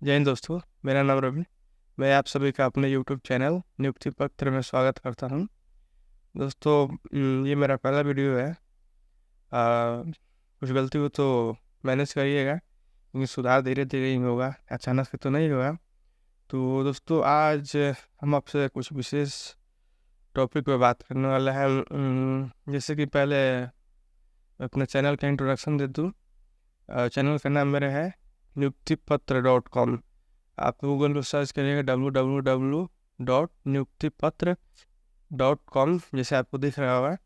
जय हिंद दोस्तों। मेरा नाम रवि। मैं आप सभी का अपने यूट्यूब चैनल नियुक्ति पत्र में स्वागत करता हूं। दोस्तों, ये मेरा पहला वीडियो है। कुछ गलती हो तो मैनेज करिएगा, क्योंकि सुधार धीरे धीरे ही होगा, अचानक से तो नहीं होगा। तो दोस्तों, आज हम आपसे कुछ विशेष टॉपिक पे बात करने वाले हैं। जैसे कि पहले अपने चैनल का इंट्रोडक्शन दे दूँ। चैनल का नाम मेरा है नियुक्तिपत्र.com। आप गूगल पर सर्च करिएगा www.नियुक्तिपत्र.com, जैसे आपको दिख रहा होगा।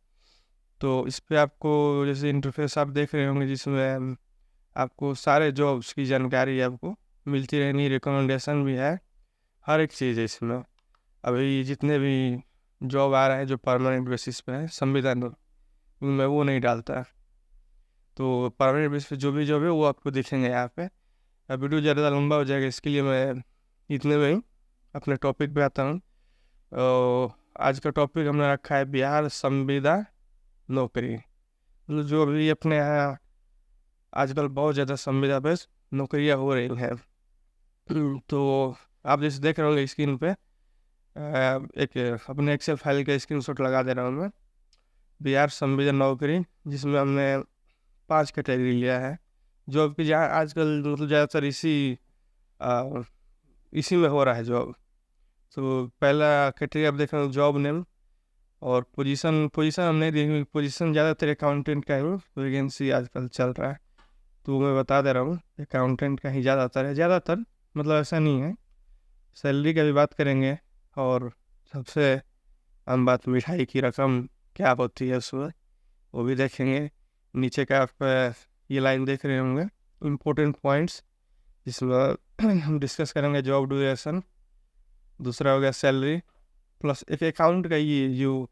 तो इस पे आपको जैसे इंटरफेस आप देख रहे होंगे, जिसमें आपको सारे जॉब्स की जानकारी आपको मिलती रहेंगी, रिकमेंडेशन भी है, हर एक चीज़ है इसमें। अभी जितने भी जॉब आ रहे हैं जो परमानेंट बेसिस पे है, संविधान में वो नहीं डालता है। तो परमानेंट बेसिस पे जो भी जॉब है वो आपको दिखेंगे यहाँ पे। अब वीडियो ज़्यादा लंबा हो जाएगा, इसके लिए मैं इतने में ही अपने टॉपिक पे आता हूँ। आज का टॉपिक हमने रखा है बिहार संविदा नौकरी। मतलब जो अभी अपने यहाँ आजकल बहुत ज़्यादा संविदा पे नौकरियाँ हो रही हैं। तो आप जैसे देख रहे होंगे स्क्रीन पे, एक अपने एक्सेल फाइल का स्क्रीनशॉट लगा दे रहा हूँ मैं। बिहार संविदा नौकरी, जिसमें हमने 5 कैटेगरी लिया है जॉब की, जहाँ आजकल मतलब ज़्यादातर इसी में हो रहा है जॉब। तो पहला कैटेगरी आप देख रहे हो, जॉब नेम और पोजीशन। पोजीशन हम नहीं देखेंगे, पोजीशन ज़्यादातर अकाउंटेंट का ही वैकेंसी आजकल चल रहा है। तो मैं बता दे रहा हूँ, अकाउंटेंट का ही ज़्यादातर मतलब ऐसा नहीं है। सैलरी का भी बात करेंगे, और सबसे आम बात मिठाई की रकम क्या होती है उसमें, वो भी देखेंगे। नीचे का आप ये लाइन देख रहे होंगे, इम्पोर्टेंट पॉइंट्स, जिसमें हम डिस्कस करेंगे जॉब ड्यूरेशन। दूसरा हो गया सैलरी, प्लस एक अकाउंट का ये जो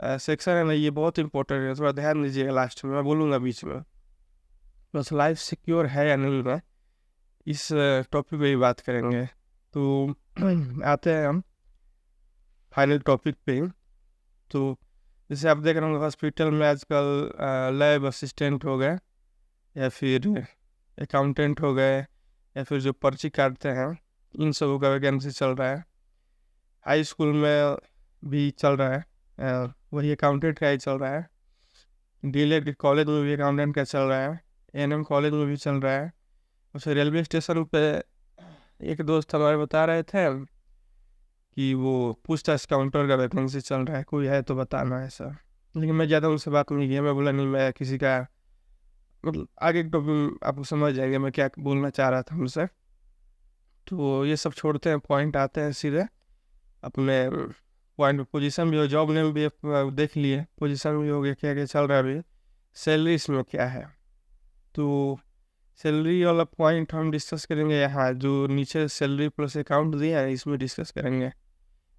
सेक्शन है ना, ये बहुत इंपॉर्टेंट है, थोड़ा ध्यान दीजिएगा। लास्ट में मैं बोलूँगा बीच में। प्लस लाइफ सिक्योर है या नहीं है, इस टॉपिक पे भी बात करेंगे। तो आते हैं हम फाइनल टॉपिक पे। तो जैसे आप देख रहे होंगे, हॉस्पिटल में आजकल लैब असिस्टेंट हो गए, या फिर अकाउंटेंट हो गए, या फिर जो पर्ची काटते हैं, इन सबों का वैकेंसी चल रहा है। हाई स्कूल में भी चल रहा है, वही अकाउंटेंट का ही चल रहा है। डीएलएड कॉलेज में भी अकाउंटेंट का चल रहा है, एएनएम कॉलेज में भी चल रहा है। उसे रेलवे स्टेशन पे एक दोस्त हमारे बता रहे थे कि वो पूछताछ काउंटर का वैकेंसी चल रहा है, कोई है तो बताना है सर। लेकिन मैं ज़्यादा उनसे बात नहीं किया। मैं बोला नहीं, मैं किसी का मतलब आगे टॉपिक आपको समझ जाएंगे मैं क्या बोलना चाह रहा था उनसे। तो ये सब छोड़ते हैं, पॉइंट आते हैं सीधे अपने पॉइंट। पोजीशन भी हो, जॉब ने भी देख लिए, पोजीशन भी हो गया, क्या क्या चल रहा है अभी, सैलरी इसमें क्या है। तो सैलरी वाला पॉइंट हम डिस्कस करेंगे यहाँ, जो नीचे सैलरी प्लस अकाउंट दिया है इसमें डिस्कस करेंगे।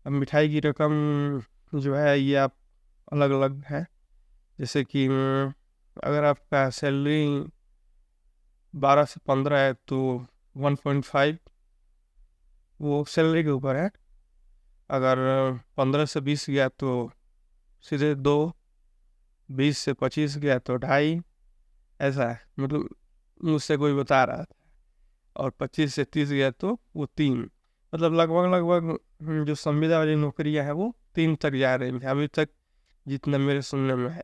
अब मिठाई की रकम जो है ये आप अलग अलग है। जैसे कि अगर आपका सैलरी 12 से 15 है तो 1.5 वो सैलरी के ऊपर है। अगर 15 से 20 गया तो सीधे 2, 20 से 25 गया तो 2.5, ऐसा है। मतलब मुझसे कोई बता रहा था। और 25 से 30 गया तो वो 3। मतलब लगभग लगभग जो संविदा वाली नौकरियां हैं वो 3 तक जा रही हैं अभी तक, जितना मेरे सुनने में है।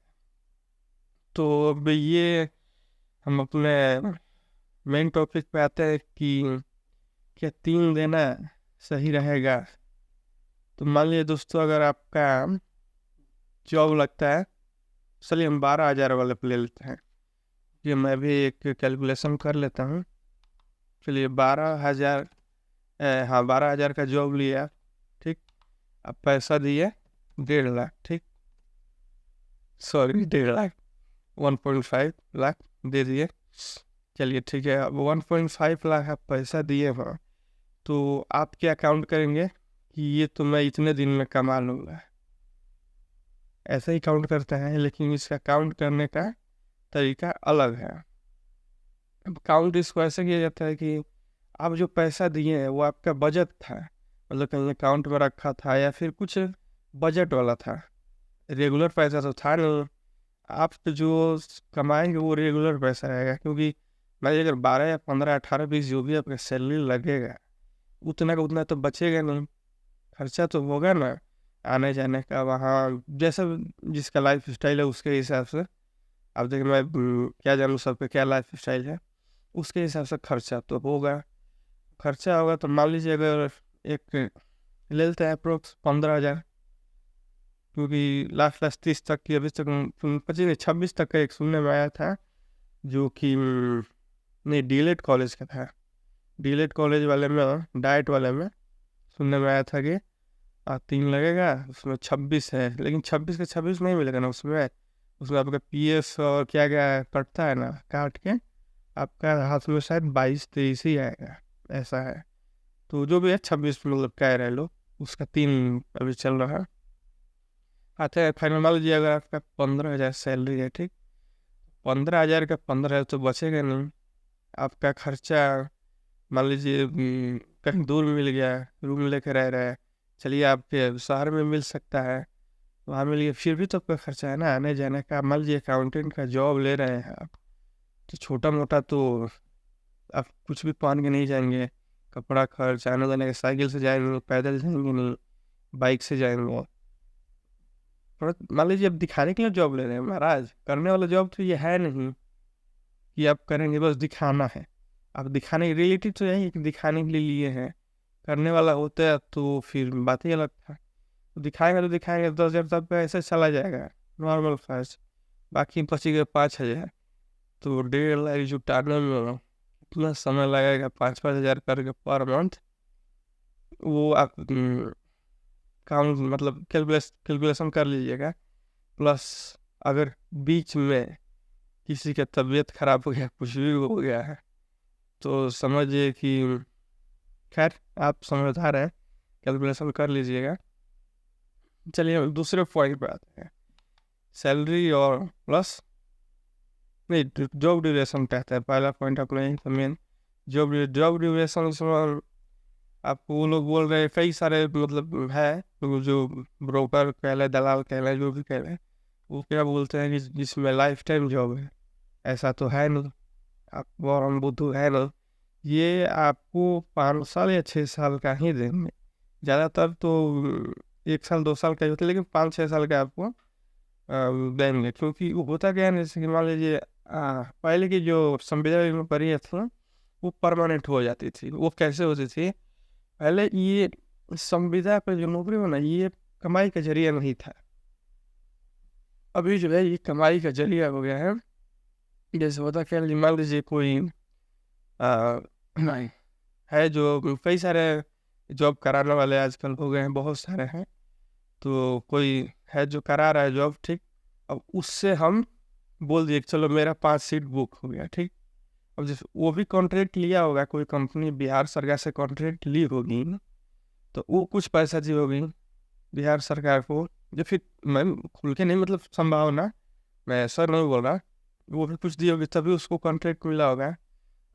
तो अब ये हम अपने मेन टॉपिक पे आते हैं कि क्या 3 देना सही रहेगा। तो मान लीजिए दोस्तों, अगर आपका जॉब लगता है, चलिए हम 12,000 वाले पे ले लेते हैं। ये मैं भी एक कैलकुलेशन कर लेता हूँ। चलिए 12,000, हाँ 12,000 का जॉब लिया, ठीक। अब पैसा दिए 1.5 लाख, ठीक। सॉरी 1.5 लाख, 1.5 लाख दे दिए। चलिए ठीक है, अब 1.5 लाख आप पैसा दिए हो, तो आप क्या काउंट करेंगे कि ये तो मैं इतने दिन में कमा लूँगा, ऐसे ही काउंट करते हैं। लेकिन इसका काउंट करने का तरीका अलग है। अब काउंट इसको ऐसे किया जाता है कि आप जो पैसा दिए हैं वो आपका बजट था, मतलब कहीं अकाउंट में रखा था, या फिर कुछ बजट वाला था। रेगुलर पैसा तो था नहीं। आप जो कमाएंगे वो रेगुलर पैसा रहेगा, क्योंकि भाई अगर 12 या 15 18 20 जो भी आपका सैलरी लगेगा, उतना का उतना तो बचेगा नहीं, खर्चा तो होगा ना आने जाने का, वहाँ जैसा जिसका लाइफ स्टाइल है उसके हिसाब से। अब देखिए मैं क्या जानूँ सबका क्या लाइफ स्टाइल है, उसके हिसाब से खर्चा तो होगा। खर्चा होगा तो मान लीजिए अगर एक ले लेते हैं अप्रोक्स 15,000, क्योंकि लास्ट लास्ट 30 तक की अभी तक 25 नहीं 26 तक का एक सुनने में आया था, जो कि नहीं डीलेट कॉलेज का था। डीलेट कॉलेज वाले में डाइट वाले में सुनने में आया था कि 3 लगेगा, उसमें 26 है, लेकिन 26 का 26 नहीं मिलेगा ना उसमें। उसमें आपका पीएफ और क्या क्या कटता है ना, काट के आपका हाथ में शायद 22-23 ही आएगा, ऐसा है। तो जो भी है 26 मतलब कह रहे लोग, उसका 3 अभी चल रहा है। आता है फाइनल मान लीजिए अगर आपका 15,000 सैलरी है, ठीक, 15,000 का 15,000 तो बचेगा नहीं। आपका खर्चा मान लीजिए कहीं दूर मिल गया, रूम लेके रह रहे हैं, चलिए आपके शहर में मिल सकता है, वहाँ मिल गया, फिर भी तो आपका खर्चा है ना आने जाने का। मान लीजिए अकाउंटेंट का जॉब ले रहे हैं आप, तो छोटा मोटा तो आप कुछ भी पहन के नहीं जाएंगे, कपड़ा खर्च आने जाने का, साइकिल से जाएंगे, पैदल जाएंगे नहीं, बाइक से जाएंगे। पर मान लीजिए अब दिखाने के लिए जॉब ले रहे हैं महाराज, करने वाला जॉब तो ये है नहीं कि आप करेंगे, बस दिखाना है। आप दिखाने की रियलिटी तो यही है कि दिखाने के लिए लिए हैं, करने वाला होता है तो फिर बात ही अलग था। तो दिखाएंगे तो दिखाएंगे 10,000 तक का ऐसे चला जाएगा नॉर्मल खर्च, बाकी बचेगा 5,000। तो 1.5 लाख जुटाने में इतना समय लगेगा, 5-5 हज़ार करके पर मंथ। वो आप काउंट मतलब कैलकुलेशन कर लीजिएगा। प्लस अगर बीच में किसी का तबीयत खराब हो गया, कुछ भी हो गया है, तो समझिए कि खैर आप समझदार हैं, कैलकुलेशन कर लीजिएगा। चलिए दूसरे पॉइंट पे आते हैं, सैलरी और प्लस नहीं जॉब ड्यूरेशन कहते हैं। पहला पॉइंट अपना यही था मेन, जॉब ड्यूरेशन। आपको वो लोग बोल रहे हैं कई सारे मतलब है जो ब्रोकर कह लें, दलाल कह लें, जो भी कह लें, वो क्या बोलते हैं कि जिसमें लाइफ टाइम जॉब है, ऐसा तो है नहीं। आप वॉरेन बुद्धू है ना, ये आपको 5 साल या 6 साल का ही देंगे, ज़्यादातर तो 1 साल 2 साल का ही होता है, लेकिन 5-6 साल का आपको देंगे। क्योंकि वो होता क्या है, जैसे कि मान लीजिए पहले की जो संविदा नौकरी थी वो परमानेंट हो जाती थी। वो कैसे होती थी, पहले ये संविदा पे जो नौकरी बना ये कमाई का जरिया नहीं था, अभी जो है ये कमाई का जरिया हो गया है। जैसे होता क्या है, मान लीजिए कोई नहीं है जो कई सारे जॉब कराने वाले आजकल हो गए हैं, बहुत सारे हैं। तो कोई है जो करा रहा है जॉब, ठीक, अब उससे हम बोल दिए कि चलो मेरा 5 सीट बुक हो गया, ठीक। अब जैसे वो भी कॉन्ट्रैक्ट लिया होगा, कोई कंपनी बिहार सरकार से कॉन्ट्रैक्ट ली होगी ना, तो वो कुछ पैसा दी होगी बिहार सरकार को, जो फिर मैं खुल के नहीं मतलब संभावना, मैं ऐसा नहीं बोल रहा, वो भी कुछ दी होगी तभी उसको कॉन्ट्रैक्ट मिला होगा।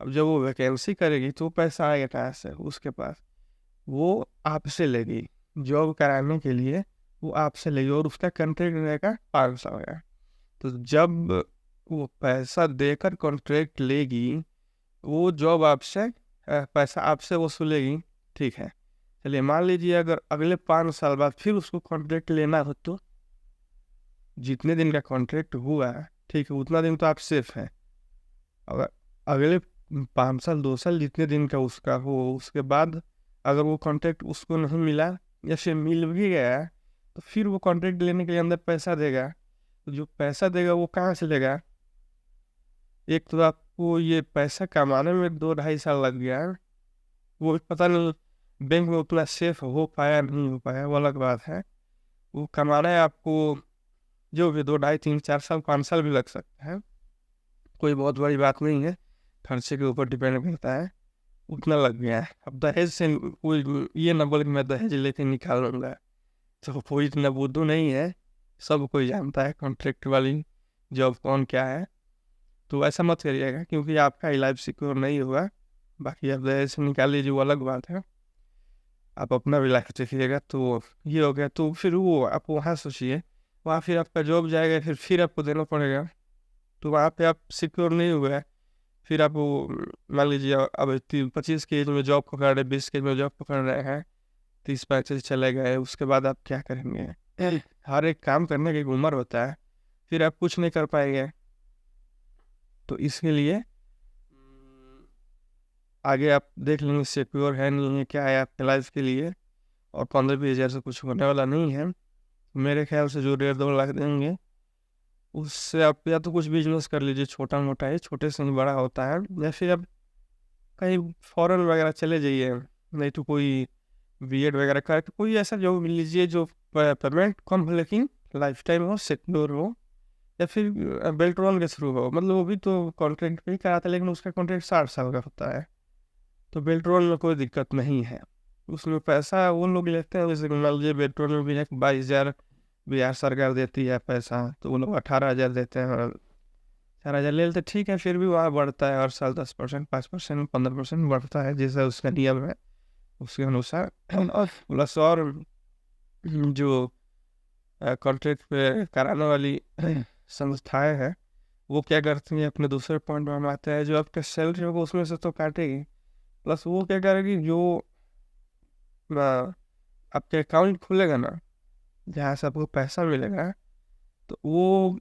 अब जब वो वैकेंसी करेगी तो पैसा आएगा कहाँ से उसके पास, वो आपसे लेगी जॉब कराने के लिए, वो आपसे लेगी और उसका कॉन्ट्रैक्ट रहेगा 5 साल का। तो जब वो पैसा देकर कॉन्ट्रैक्ट लेगी, वो जॉब आपसे पैसा आपसे वसूलेगी, ठीक है। चलिए मान लीजिए अगर अगले 5 साल बाद फिर उसको कॉन्ट्रैक्ट लेना हो, तो जितने दिन का कॉन्ट्रैक्ट हुआ है, ठीक है, उतना दिन तो आप सेफ हैं। अगर अगले 5 साल 2 साल जितने दिन का उसका हो, उसके बाद अगर वो कॉन्ट्रैक्ट उसको नहीं मिला या फिर मिल भी गया, तो फिर वो कॉन्ट्रैक्ट लेने के लिए अंदर पैसा देगा। तो जो पैसा देगा वो कहाँ से लेगा, एक तो आपको ये पैसा कमाने में 2-2.5 साल लग गया है, वो भी पता नहीं बैंक में उतना सेफ हो पाया नहीं हो पाया, वो अलग बात है। वो कमाना है आपको जो भी 2-2.5 3 4 साल 5 साल भी लग सकता है, कोई बहुत बड़ी बात नहीं है, खर्चे के ऊपर डिपेंड करता है। उतना लग गया है, अब दहेज से कोई ये ना बोले कि मैं दहेज लेके निकाल लूँगा, तो कोई इतना बुद्धू नहीं है, सब कोई जानता है कॉन्ट्रैक्ट वाली जॉब कौन क्या है। तो ऐसा मत करिएगा, क्योंकि आपका लाइफ सिक्योर नहीं होगा। बाकी आप दहेज से निकाल लीजिए, वो अलग बात है, आप अपना भी लाइफ देखिएगा। तो ये हो गया, तो फिर वो आप वहाँ सोचिए, वहाँ फिर आपका जॉब जाएगा, फिर आपको देना पड़ेगा, तो वहाँ पे आप सिक्योर नहीं हुआ है। फिर आप वो मान लीजिए अब 25 की एज में जॉब पकड़ रहे, 20 की एज में जॉब पकड़ रहे हैं, 30-35 चले गए, उसके बाद आप क्या करेंगे? हर एक काम करने की एक उम्र होता है, फिर आप कुछ नहीं कर पाएंगे। तो इसके लिए आगे आप देख लेंगे सिक्योर है नहीं है, क्या है आपके लाइफ के लिए, और 15-20 हज़ार से कुछ होने वाला नहीं है। मेरे ख्याल से जो 1.5-2 लाख देंगे उससे आप या तो कुछ बिजनेस कर लीजिए, छोटा मोटा है, छोटे से ही बड़ा होता है, या फिर आप कहीं फॉरेन वगैरह चले जाइए, नहीं तो कोई बीएड वगैरह करके कोई ऐसा जॉब मिल लीजिए जो पेमेंट कम हो लेकिन लाइफ टाइम हो, सिक्योर हो, या फिर बेल्ट्रॉन के थ्रू हो। मतलब वो भी तो कॉन्ट्रैक्ट पे ही कराता है, लेकिन उसका कॉन्ट्रैक्ट 60 साल का होता है। तो बेल्ट्रॉन में कोई दिक्कत नहीं है, उसमें पैसा वो लोग लेते हैं। जैसे मान लीजिए बेल्ट्रॉन में भी है 22 हज़ार बिहार सरकार देती है पैसा, तो वो लोग 18 हज़ार देते हैं, 4 हज़ार ले लेते, ठीक है। फिर भी वहाँ बढ़ता है हर साल 10%, 5%, 15% बढ़ता है, जैसा उसका नियम है उसके अनुसार। और प्लस और जो कॉन्ट्रैक्ट पे कराने वाली संस्थाएं हैं, वो क्या करती हैं, अपने दूसरे पॉइंट में हम आते हैं, जो आपका सैलरी होगा उसमें से तो काटेगी, प्लस वो क्या करेगी, जो आपके अकाउंट खुलेगा ना, जहाँ से आपको पैसा मिलेगा, तो वो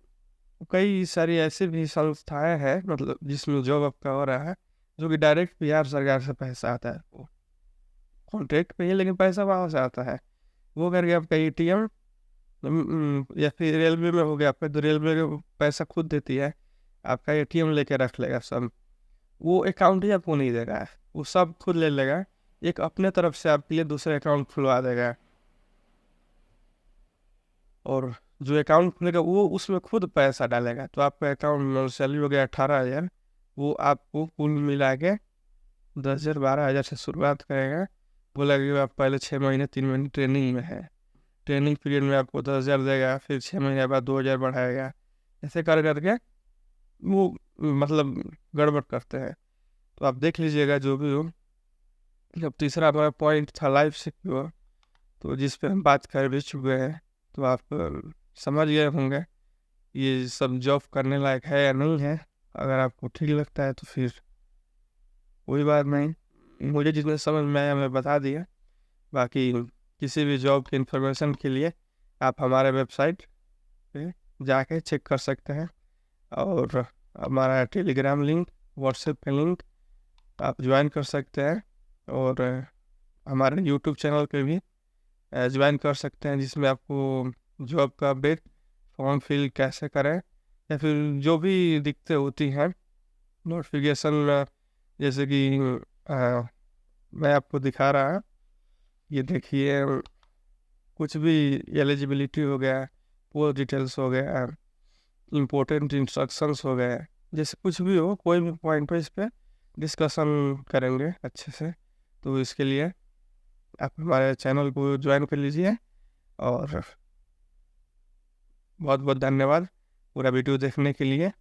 कई सारी ऐसी भी संस्थाएं हैं, मतलब जिसमें जॉब आपका हो रहा है, जो कि डायरेक्ट बिहार सरकार से पैसा आता है, वो कॉन्ट्रैक्ट पे ही, लेकिन पैसा वहाँ से आता है। वो करके आपका एटीएम या फिर रेलवे में हो गया आपका, तो रेलवे का पैसा खुद देती है, आपका एटीएम लेके रख लेगा सब, वो अकाउंट ही आपको नहीं देगा, वो सब खुद ले लेगा, एक अपने तरफ से आपके लिए दूसरा अकाउंट खुलवा देगा। और जो अकाउंट खुलेगा वो उसमें खुद पैसा डालेगा, तो आपका अकाउंट में सैलरी हो गया 18 हज़ार, वो आपको कुल मिला के 10 हज़ार 12 हज़ार से शुरुआत करेगा। बोला कि आप पहले 6 महीने 3 महीने ट्रेनिंग में है, ट्रेनिंग पीरियड में आपको 10 हज़ार देगा, फिर 6 महीने बाद 2 हज़ार बढ़ाएगा, ऐसे कर करके वो मतलब गड़बड़ करते हैं। तो आप देख लीजिएगा जो भी हो। जब तीसरा हमारा पॉइंट था लाइफ सिक्योर, तो जिस पे हम बात कर भी चुके हैं, तो आप समझ गए होंगे ये सब जॉब करने लायक है या नहीं है। अगर आपको ठीक लगता है तो फिर कोई बात नहीं, मुझे जितने समझ में आया मैं बता दिया। बाकी किसी भी जॉब की इंफॉर्मेशन के लिए आप हमारे वेबसाइट पे जाके चेक कर सकते हैं, और हमारा टेलीग्राम लिंक, व्हाट्सएप का लिंक आप ज्वाइन कर सकते हैं, और हमारे यूट्यूब चैनल पे भी ज्वाइन कर सकते हैं, जिसमें आपको जॉब का अपडेट, फॉर्म फिल कैसे करें, या फिर जो भी दिक्कतें होती हैं नोटिफिकेशन, जैसे कि मैं आपको दिखा रहा, ये देखिए, कुछ भी एलिजिबिलिटी हो गया, पोस्ट डिटेल्स हो गया, इम्पोर्टेंट इंस्ट्रक्शंस हो गए, जैसे कुछ भी हो, कोई भी पॉइंट पर इस पर डिस्कशन करेंगे अच्छे से। तो इसके लिए आप हमारे चैनल को ज्वाइन कर लीजिए, और बहुत बहुत धन्यवाद पूरा वीडियो देखने के लिए।